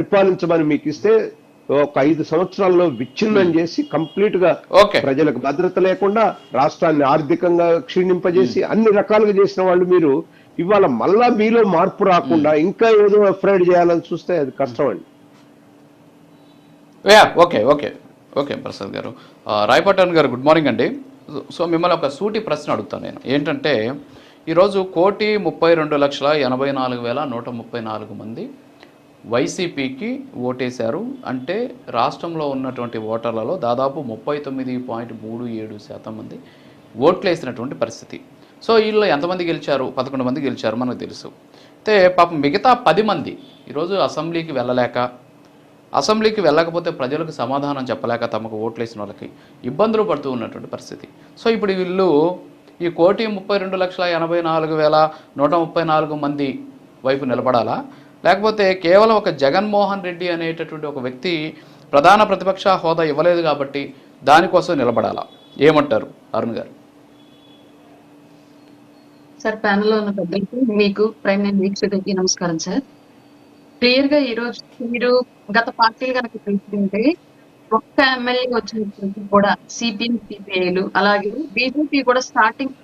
పరిపాలించమని మీకు ఇస్తే ఒక 5 సంవత్సరాల్లో విచ్ఛిన్నం చేసి కంప్లీట్ గా ప్రజలకు భద్రత లేకుండా రాష్ట్రాన్ని ఆర్థికంగా క్షీణింపజేసి అన్ని రకాలుగా చేసిన వాళ్ళు మీరు ఇవాళ మళ్ళా మీలో మార్పు రాకుండా ఇంకా ఏదో అఫ్రైడ్ చేయాలని చూస్తే అది కష్టం అండి. ఓకే ఓకే ఓకే ప్రసాద్ గారు. రాయపట్టణ్ గారు గుడ్ మార్నింగ్ అండి. సో మిమ్మల్ని ఒక సూటి ప్రశ్న అడుగుతాను నేను. ఏంటంటే ఈరోజు 1,32,84,134 మంది వైసీపీకి ఓటేశారు. అంటే రాష్ట్రంలో ఉన్నటువంటి ఓటర్లలో దాదాపు 39.37% మంది ఓట్లు వేసినటువంటి పరిస్థితి. సో వీళ్ళు ఎంతమంది గెలిచారు? 11 మంది గెలిచారు మనకు తెలుసు. అయితే పాపం మిగతా 10 మంది ఈరోజు అసెంబ్లీకి వెళ్ళకపోతే ప్రజలకు సమాధానం చెప్పలేక తమకు ఓట్లు వేసిన వాళ్ళకి ఇబ్బందులు పడుతూ ఉన్నటువంటి పరిస్థితి. సో ఇప్పుడు వీళ్ళు ఈ 1,32,84,134 మంది వైపు నిలబడాలా, లేకపోతే కేవలం ఒక జగన్మోహన్ రెడ్డి అనేటటువంటి ఒక వ్యక్తి ప్రధాన ప్రతిపక్ష హోదా ఇవ్వలేదు కాబట్టి దానికోసం నిలబడాలా? ఏమంటారు అరుణ్ గారు? సార్, ప్యానెల్లో ఉన్న పెద్దలకు, మీకు ప్రైమ్ నైన్ వీక్షకులకి నమస్కారం సార్. క్లియర్ గా ఈ రోజు మీరు గత పార్టీలు కనుక తీసుకుంటే ఒక్క ఎమ్మెల్యే వచ్చినప్పటికీ కూడా సిపిఎం సిపిఐలు అలాగే బీజేపీ కూడా స్టార్టింగ్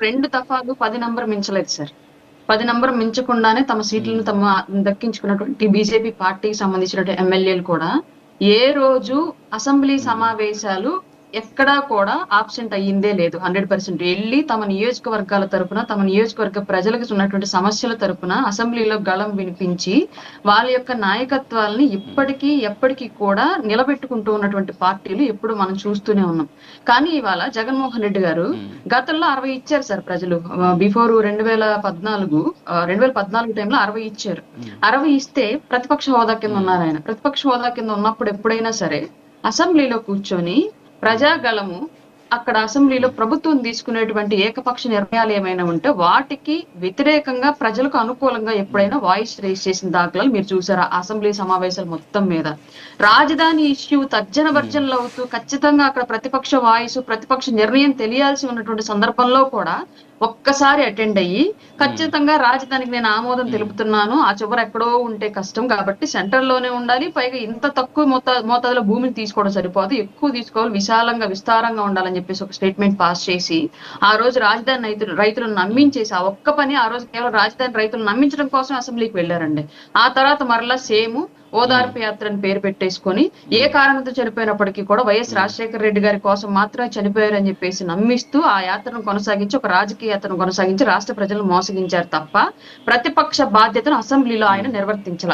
2 దఫాలు 10 నంబర్ మించలేదు సార్. 10 నంబర్ మించకుండానే తమ సీట్లను తమ దక్కించుకున్నటువంటి బీజేపీ పార్టీకి సంబంధించినటువంటి ఎమ్మెల్యేలు కూడా ఏ రోజు అసెంబ్లీ సమావేశాలు ఎక్కడా కూడా ఆబ్సెంట్ అయ్యిందే లేదు. 100% వెళ్ళి తమ నియోజకవర్గాల తరపున, తమ నియోజకవర్గ ప్రజలకు ఉన్నటువంటి సమస్యల తరపున అసెంబ్లీలో గళం వినిపించి వాళ్ళ యొక్క నాయకత్వాలని ఎప్పటికీ కూడా నిలబెట్టుకుంటూ ఉన్నటువంటి పార్టీలు ఎప్పుడు మనం చూస్తూనే ఉన్నాం. కానీ ఇవాళ జగన్మోహన్ రెడ్డి గారు గతంలో 60 ఇచ్చారు సార్ ప్రజలు. బిఫోర్ 2014 టైంలో 60 ఇచ్చారు. 60 ఇస్తే ప్రతిపక్ష హోదా కింద ఉన్నారు ఆయన. ప్రతిపక్ష హోదా కింద ఉన్నప్పుడు ఎప్పుడైనా సరే అసెంబ్లీలో కూర్చొని ప్రజాగళము అక్కడ అసెంబ్లీలో ప్రభుత్వం తీసుకునేటువంటి ఏకపక్ష నిర్ణయాలు ఏమైనా ఉంటే వాటికి వ్యతిరేకంగా ప్రజలకు అనుకూలంగా ఎప్పుడైనా వాయిస్ రేస్ చేసిన దాఖలాలు మీరు చూసారా? అసెంబ్లీ సమావేశాలు మొత్తం మీద రాజధాని ఇష్యూ తర్జన భర్జనలు అవుతూ ఖచ్చితంగా అక్కడ ప్రతిపక్ష వాయిస్, ప్రతిపక్ష నిర్ణయం తెలియాల్సి ఉన్నటువంటి సందర్భంలో కూడా ఒక్కసారి అటెండ్ అయ్యి ఖచ్చితంగా రాజధానికి నేను ఆమోదం తెలుపుతున్నాను, ఆ చివర ఎక్కడో ఉంటే కష్టం కాబట్టి సెంటర్ లోనే ఉండాలి, పైగా ఇంత తక్కువ మోతాదులో భూమిని తీసుకోవడం సరిపోదు, ఎక్కువ తీసుకోవాలి, విస్తారంగా ఉండాలని చెప్పేసి ఒక స్టేట్మెంట్ పాస్ చేసి ఆ రోజు రాజధాని రైతులను నమ్మించేసి ఆ ఒక్క పని ఆ రోజు కేవలం రాజధాని రైతులను నమ్మించడం కోసం అసెంబ్లీకి వెళ్ళారండి. ఆ తర్వాత మరలా సేమ్ ఓదార్పు యాత్రని పేరు పెట్టేసుకొని ఏ కారణంతో చనిపోయినప్పటికీ కూడా వైఎస్ రాజశేఖర రెడ్డి గారి కోసం మాత్రమే చనిపోయారని చెప్పేసి నమ్మిస్తూ ఆ యాత్రను కొనసాగించి ఒక రాజకీయ యాత్రను కొనసాగించి రాష్ట్ర ప్రజలను మోసగించారు తప్ప ప్రతిపక్ష బాధ్యతను అసెంబ్లీలో ఆయన నిర్వర్తించాల.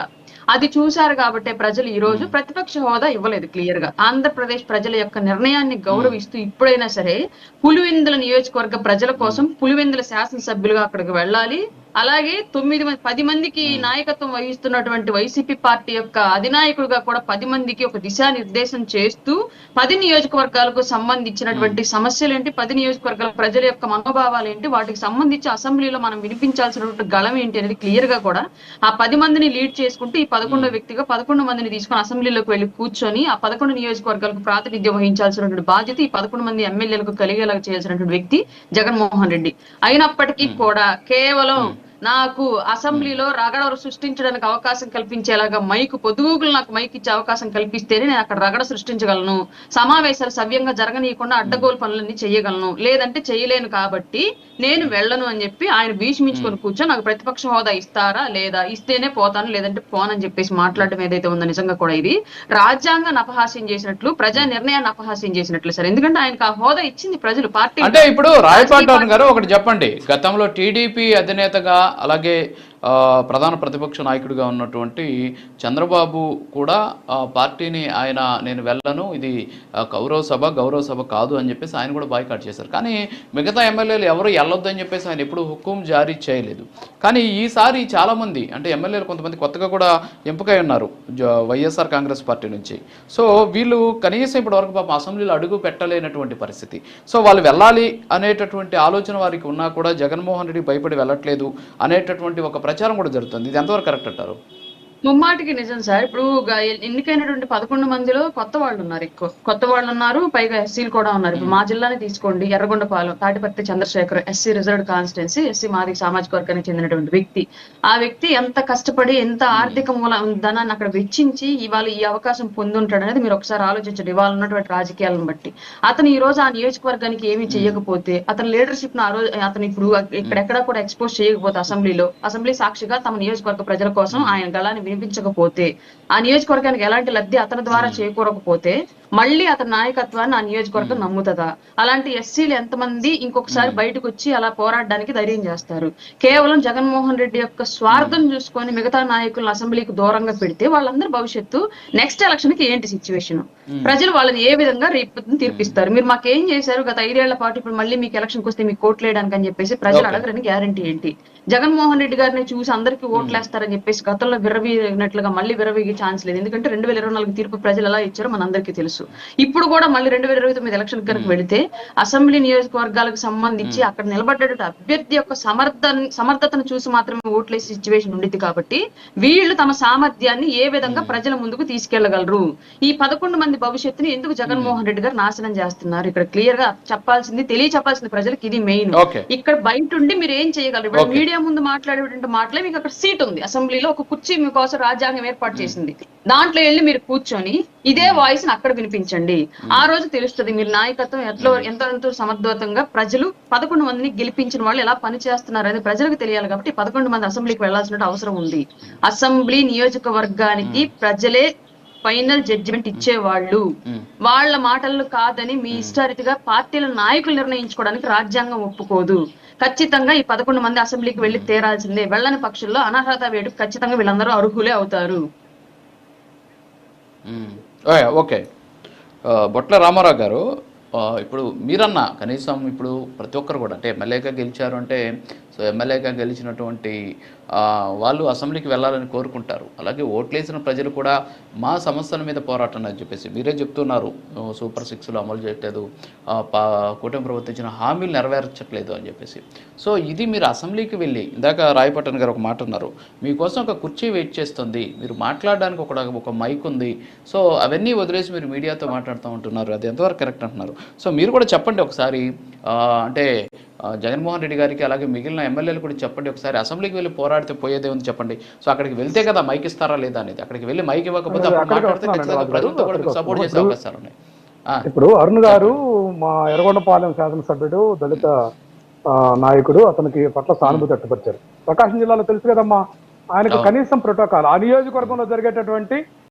అది చూశారు కాబట్టి ప్రజలు ఈ రోజు ప్రతిపక్ష హోదా ఇవ్వలేదు. క్లియర్ గా ఆంధ్రప్రదేశ్ ప్రజల యొక్క నిర్ణయాన్ని గౌరవిస్తూ ఇప్పుడైనా సరే పులివెందుల నియోజకవర్గ ప్రజల కోసం పులివెందుల శాసనసభ్యులుగా అక్కడికి వెళ్ళాలి. అలాగే 10 మందికి నాయకత్వం వహిస్తున్నటువంటి వైసీపీ పార్టీ యొక్క అధినాయకుడిగా కూడా 10 మందికి ఒక దిశానిర్దేశం చేస్తూ 10 నియోజకవర్గాలకు సంబంధించినటువంటి సమస్యలు ఏంటి, 10 నియోజకవర్గాల ప్రజల యొక్క మనోభావాలు ఏంటి, వాటికి సంబంధించి అసెంబ్లీలో మనం వినిపించాల్సినటువంటి గళం ఏంటి అనేది క్లియర్ గా కూడా ఆ 10 మందిని లీడ్ చేసుకుంటూ ఈ 11వ వ్యక్తిగా 11 మందిని తీసుకొని అసెంబ్లీలోకి వెళ్లి కూర్చొని ఆ 11 నియోజకవర్గాలకు ప్రాతినిధ్యం వహించాల్సినటువంటి బాధ్యత ఈ 11 మంది ఎమ్మెల్యేలకు కలిగేలాగా చేయాల్సినటువంటి వ్యక్తి జగన్మోహన్ రెడ్డి. అయినప్పటికీ కూడా కేవలం నాకు అసెంబ్లీలో రగడ సృష్టించడానికి అవకాశం కల్పించేలాగా పొద్దుగూకులు నాకు మైక్ ఇచ్చే అవకాశం కల్పిస్తేనే నేను అక్కడ రగడ సృష్టించగలను, సమావేశాలు సవ్యంగా జరగనీయకుండా అడ్డగోలు పనులన్నీ చేయగలను, లేదంటే చేయలేను కాబట్టి నేను వెళ్ళను అని చెప్పి ఆయన భీష్మించుకొని కూర్చొని నాకు ప్రతిపక్ష హోదా ఇస్తారా లేదా, ఇస్తేనే పోతాను లేదంటే పోనని చెప్పేసి మాట్లాడడం ఏదైతే ఉందో నిజంగా కూడా ఇది రాజ్యాంగాన్ని అపహాస్యం చేసినట్లు, ప్రజా నిర్ణయాన్ని అపహాస్యం చేసినట్లు సార్. ఎందుకంటే ఆయనకు ఆ హోదా ఇచ్చింది ప్రజలు, పార్టీ. అంటే ఇప్పుడు రాయపాటన్ గారు ఒకటి చెప్పండి, గతంలో టీడీపీ అధినేతగా అలాగే ప్రధాన ప్రతిపక్ష నాయకుడిగా ఉన్నటువంటి చంద్రబాబు కూడా పార్టీని ఆయన నేను వెళ్ళను, ఇది గౌరవ సభ కాదు అని చెప్పేసి ఆయన కూడా బాయ్కాట్ చేశారు. కానీ మిగతా ఎమ్మెల్యేలు ఎవరు వెళ్ళొద్దు అని చెప్పేసి ఆయన ఎప్పుడు హుకుం జారీ చేయలేదు. కానీ ఈసారి చాలామంది అంటే ఎమ్మెల్యేలు కొంతమంది కొత్తగా కూడా ఎంపికై ఉన్నారు వైఎస్ఆర్ కాంగ్రెస్ పార్టీ నుంచి. సో వీళ్ళు కనీసం ఇప్పటి వరకు పాపం అసెంబ్లీలో అడుగు పెట్టలేనటువంటి పరిస్థితి. సో వాళ్ళు వెళ్ళాలి అనేటటువంటి ఆలోచన వారికి ఉన్నా కూడా జగన్మోహన్ రెడ్డి భయపడి వెళ్ళట్లేదు అనేటటువంటి ఒక ప్రచారం కూడా జరుగుతుంది. ఇది ఎంతవరకు కరెక్ట్ అంటారు? ముమ్మాటికి నిజం సార్. ఇప్పుడు ఎన్నికైనటువంటి 11 మందిలో కొత్త వాళ్ళు ఉన్నారు, ఎక్కువ కొత్త వాళ్ళు ఉన్నారు, పైగా ఎస్సీలు కూడా ఉన్నారు. ఇప్పుడు మా జిల్లానే తీసుకోండి, Yerragondapalem Tadipatri Chandrasekhar SC reserved constituency, SC మాది సామాజిక వర్గానికి చెందినటువంటి వ్యక్తి. ఆ వ్యక్తి ఎంత కష్టపడి ఎంత ఆర్థిక ధనాన్ని అక్కడ వెచ్చించి ఇవాళ ఈ అవకాశం పొందుంటాడు అనేది మీరు ఒకసారి ఆలోచించండి. ఇవాళ ఉన్నటువంటి రాజకీయాలను బట్టి అతను ఈ రోజు ఆ నియోజకవర్గానికి ఏమీ చేయకపోతే, అతని లీడర్షిప్ ను ఆ రోజు అతను ఇప్పుడు ఇక్కడెక్కడా కూడా ఎక్స్పోజ్ చేయకపోతే, అసెంబ్లీ సాక్షిగా తమ నియోజకవర్గ ప్రజల కోసం ఆయన గళాన్ని వినిపించకపోతే, ఆ నియోజకవర్గానికి ఎలాంటి లబ్ధి అతని ద్వారా చేకూరకపోతే మళ్ళీ అతని నాయకత్వాన్ని ఆ నియోజకవర్గం నమ్ముతుందా? అలాంటి ఎస్సీలు ఎంతమంది ఇంకొకసారి బయటకు వచ్చి అలా పోరాడడానికి ధైర్యం చేస్తారు? కేవలం జగన్మోహన్ రెడ్డి యొక్క స్వార్థం చూసుకొని మిగతా నాయకులను అసెంబ్లీకి దూరంగా పెడితే వాళ్ళందరి భవిష్యత్తు నెక్స్ట్ ఎలక్షన్ కి ఏంటి సిచ్యువేషన్? ప్రజలు వాళ్ళని ఏ విధంగా రేపు తీర్పిస్తారు? మీరు మాకేం చేశారు గత 5 ఏళ్ల పాటు, ఇప్పుడు మళ్ళీ మీకు ఎలక్షన్ వస్తే మీకు ఓట్లేయడానికి అని చెప్పేసి ప్రజలు అడగరని గ్యారంటీ ఏంటి? జగన్మోహన్ రెడ్డి గారిని చూసి అందరికీ ఓట్లేస్తారని చెప్పేసి గతంలో విర్రవీగినట్లుగా మళ్ళీ విర్రవీగే ఛాన్స్ లేదు. ఎందుకంటే 2024 తీర్పు ప్రజలు ఎలా ఇచ్చారో మనందరికీ తెలుసు. ఇప్పుడు కూడా మళ్ళీ 2029 ఎలక్షన్ కనుక వెళితే అసెంబ్లీ నియోజకవర్గాలకు సంబంధించి అక్కడ నిలబడ్డ అభ్యర్థి యొక్క సమర్థతను చూసి మాత్రమే ఓట్లేసే సిచ్యువేషన్ ఉండిద్ది. కాబట్టి వీళ్ళు తమ సామర్థ్యాన్ని ఏ విధంగా ప్రజల ముందుకు తీసుకెళ్లగలరు? ఈ 11 మంది భవిష్యత్తుని ఎందుకు జగన్మోహన్ రెడ్డి గారు నాశనం చేస్తున్నారు? ఇక్కడ క్లియర్ గా తెలియచెప్పాల్సింది ప్రజలకు ఇది మెయిన్. ఇక్కడ బయట ఉండి మీరు ఏం చేయగలరు? ఇప్పుడు మీడియా ముందు మాట్లాడేటువంటి మాటలే, మీకు అక్కడ సీట్ ఉంది అసెంబ్లీలో, ఒక కుర్చీ మీకోసం రాజ్యాంగం ఏర్పాటు చేసింది, దాంట్లో వెళ్ళి మీరు కూర్చొని ఇదే వాయిస్ ని అక్కడ వినిపించండి. ఆ రోజు తెలుస్తుంది మీరు నాయకత్వం ఎంతో సమర్థవంతంగా ప్రజలు 11 మందిని గెలిపించిన వాళ్ళు ఎలా పని చేస్తున్నారు అనేది ప్రజలకు తెలియాలి. కాబట్టి 11 మంది అసెంబ్లీకి వెళ్లాల్సిన అవసరం ఉంది. అసెంబ్లీ నియోజకవర్గానికి ప్రజలే ఫైనల్ జడ్జిమెంట్ ఇచ్చేవాళ్ళు. వాళ్ళ మాటలు కాదని మీ ఇష్టారీతిగా పార్టీల నాయకులు నిర్ణయించుకోవడానికి రాజ్యాంగం ఒప్పుకోదు. ఖచ్చితంగా ఈ 11 మంది అసెంబ్లీకి వెళ్లి తీరాల్సిందే. వెళ్ళని పక్షంలో అనర్హత వేటుకు ఖచ్చితంగా వీళ్ళందరూ అర్హులే అవుతారు. ఓకే, బొట్ల రామారావు గారు, ఇప్పుడు మీరన్నా కనీసం ఇప్పుడు ప్రతి ఒక్కరు కూడా అంటే ఎమ్మెల్యేగా గెలిచారు అంటే, సో ఎమ్మెల్యేగా గెలిచినటువంటి వాళ్ళు అసెంబ్లీకి వెళ్ళాలని కోరుకుంటారు. అలాగే ఓట్లేసిన ప్రజలు కూడా మా సమస్యల మీద పోరాటం అని చెప్పేసి మీరే చెప్తున్నారు. సూపర్ 6లు అమలు చేయట్లేదు, కూటమి ప్రభుత్వం ఇచ్చిన హామీలు నెరవేర్చట్లేదు అని చెప్పేసి. సో ఇది మీరు అసెంబ్లీకి వెళ్ళి, ఇందాక రాయపట్టణ్ గారు ఒక మాట అన్నారు, మీకోసం ఒక కుర్చీ వెయిట్ చేస్తుంది, మీరు మాట్లాడడానికి ఒక మైక్ ఉంది, సో అవన్నీ వదిలేసి మీరు మీడియాతో మాట్లాడుతూ ఉంటున్నారు, అది ఎంతవరకు కరెక్ట్ అంటున్నారు? సో మీరు కూడా చెప్పండి ఒకసారి, అంటే జగన్మోహన్ రెడ్డి గారికి అలాగే మిగిలిన ఎమ్మెల్యేలు కూడా చెప్పండి ఒకసారి, అసెంబ్లీకి వెళ్ళి పోరాడితే పోయేదే ఉంది చెప్పండి. సో అక్కడికి వెళ్తే కదా మైక్ ఇస్తారా లేదా అనేది, అక్కడికి వెళ్ళి మైక్ ఇవ్వకపోతే అప్పుడు మాట్లాడితే ఖచ్చితంగా ప్రజలతో కూడా సపోర్ట్ చేసే అవకాశాలు ఉన్నాయి. ఇప్పుడు అరుణ్ గారు మా ఎర్రగొండపాలెం శాసనసభ్యుడు, దళిత నాయకుడు, అతనికి పట్ల సానుభూతి వ్యక్తపరిచారు. ప్రకాశం జిల్లాలో తెలుసు కదమ్మా, ఆయనకు కనీసం ప్రోటోకాల్ ఆ నియోజకవర్గంలో జరిగేటటువంటి